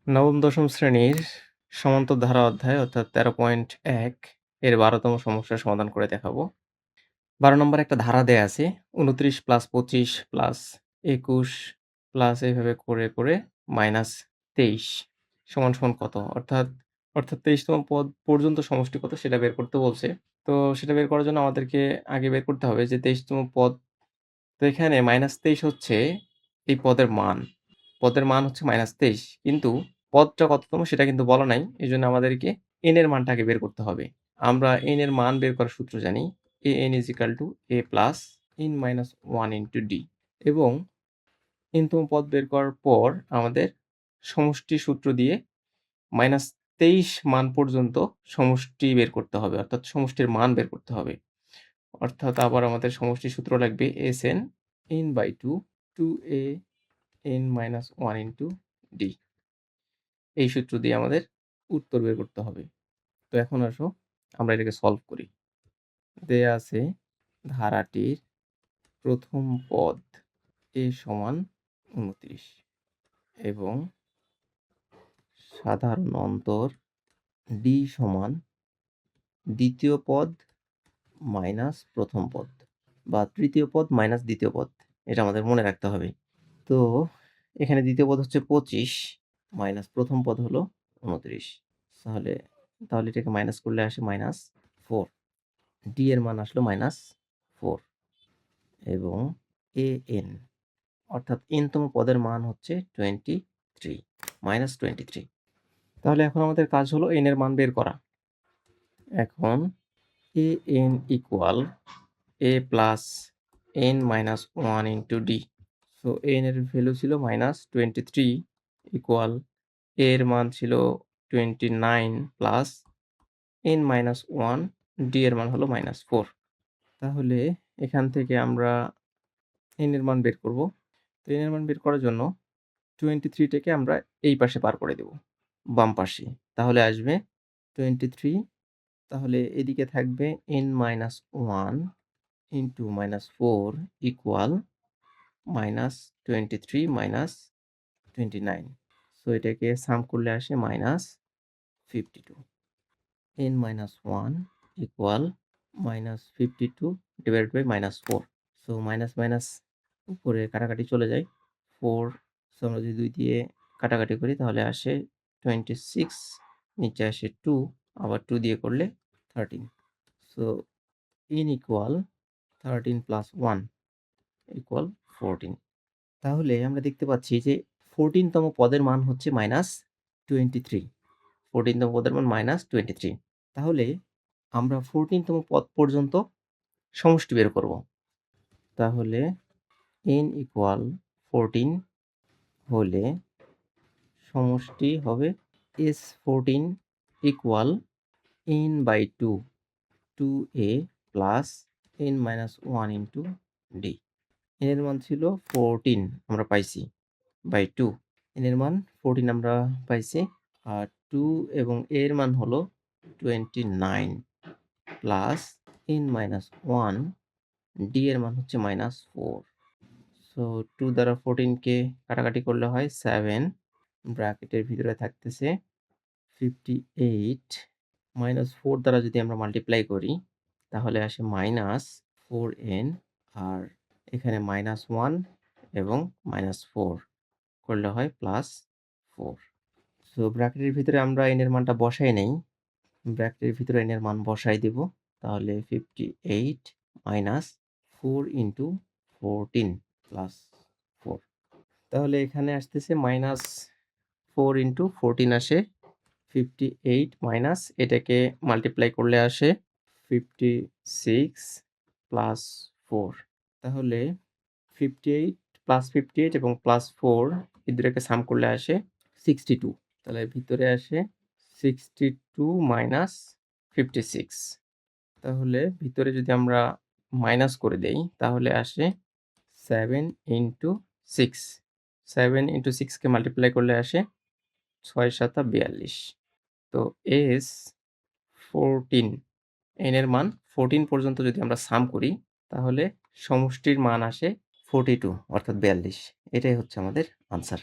নবম দশম শ্রেণীর সমান্তর ধারা অধ্যায় অর্থাৎ ১৩.১ এর ১২তম সমস্যার সমাধান করে দেখাবো। ১২ নম্বরে একটা ধারা দেয়া আছে ২৯ + ২৫ + ২১ এভাবে করে -২৩ সমান কত? অর্থাৎ ২৩তম পদ পর্যন্ত সমষ্টি কত সেটা বের করতে বলছে। তো সেটা বের করার জন্য আমাদেরকে আগে বের করতে হবে যে ২৩তম পদ। তো এখানে -২৩ হচ্ছে এই পদের মান। পদের মান হচ্ছে -২৩ কিন্তু পদটা কততম সেটা কিন্তু বলা নাই। এজন্য আমাদেরকে n এর মানটা আগে বের করতে হবে। আমরা n এর মান বের করার সূত্র জানি। an = a plus n-1 * d এবং n তম পদ বের করার পর আমাদের সমষ্টি সূত্র দিয়ে -২৩ মান পর্যন্ত সমষ্টি বের করতে হবে। অর্থাৎ সমষ্টির মান বের করতে হবে। অর্থাৎ আবার আমাদের সমষ্টির সূত্র লাগবে Sn n/2 2a n-1 * d এই সূত্র দিয়ে আমাদের উত্তর বের করতে হবে। তো এখন আসো আমরা এটাকে সলভ করি। দেয়া আছে ধারাটির প্রথম পদ a = ২৯ এবং সাধারণ অন্তর d = দ্বিতীয় পদ মাইনাস প্রথম পদ বা তৃতীয় পদ মাইনাস দ্বিতীয় পদ। এটা আমাদের মনে রাখতে হবে। তো এখানে দ্বিতীয় পদ হচ্ছে ২৫ মাইনাস প্রথম পদ হলো ২৯। তাহলে এটাকে মাইনাস করলে আসে -4। ডি এর মান আসলো -4 এবং an অর্থাৎ n-তম পদের মান হচ্ছে 23 -23। তাহলে এখন আমাদের কাজ হলো n এর মান বের করা। এখন an = a plus n-1 * d। So n এর ভ্যালু ছিল -23 ইকুয়াল a এর মান ছিল 29 প্লাস n-1 d এর মান হলো -4। তাহলে এখান থেকে আমরা n এর মান বের করব। তো n এর মান বের করার জন্য 23 টাকে আমরা এই পাশে পার করে দেব, বাম পাশে। তাহলে আসবে 23। তাহলে এদিকে থাকবে n-1 * -4 ইকুয়াল -23 - 29। সো এটাকে সাম করলে আসে -52। n-1 equal -52 divided by -4। So minus, minus উপরে কাটাকাটি চলে যায়। 4 সো আমরা যদি 2 দিয়ে কাটাকাটি করি তাহলে আসে 26, নিচে আসে 2, আবার 2 দিয়ে করলে 13। So n equal 13 + 1 equal 14। তাহলে আমরা দেখতে পাচ্ছি যে 14তম পদের মান হচ্ছে -23। 14তম পদের মান -23। তাহলে আমরা 14তম পদ পর্যন্ত সমষ্টি বের করব। তাহলে n ইকুয়াল 14 হলে সমষ্টি হবে S14 equal n/2 2a plus n-1 * d। n এর মান ছিল 14 আমরা পাইছি বাই 2। n এর মান 14 আমরা পাইছি। আর 2 এবং a এর মান হলো 29 প্লাস n-1 d এর মান হচ্ছে -4। সো 2 দ্বারা 14 কে কাটাকাটি করলে হয় 7। ব্র্যাকেটের ভিতরে থাকতেছে 58 -4 দ্বারা যদি আমরা মাল্টিপ্লাই করি তাহলে আসে -4n আর এখানে -1 এবং -4 করলে হয় +4। সো ব্র্যাকেটের ভিতরে আমরা n এর মানটা বসাই নেই। ব্র্যাকেটের ভিতরে n এর মান বসাই দেব। তাহলে 58 -4 * 14 + 4। তাহলে এখানে আসতেছে -4 * 14 আসে 58 মাইনাস এটাকে মাল্টিপ্লাই করলে আসে 56 + 4। তাহলে 58 + 58 এবং +4 এই দুটাকে সাম করলে আসে 62। তাহলে ভিতরে আসে 62 - 56। তাহলে ভিতরে যদি আমরা মাইনাস করে দেই তাহলে আসে 7 * 6। 7 * 6 কে মাল্টিপ্লাই করলে আসে ৬ × ৭ = ৪২। তো S14 n এর মান 14 পর্যন্ত যদি আমরা সাম করি তাহলে সমষ্টির মান আসে 42 অর্থাৎ ৪২। এটাই হচ্ছে আমাদের আনসার।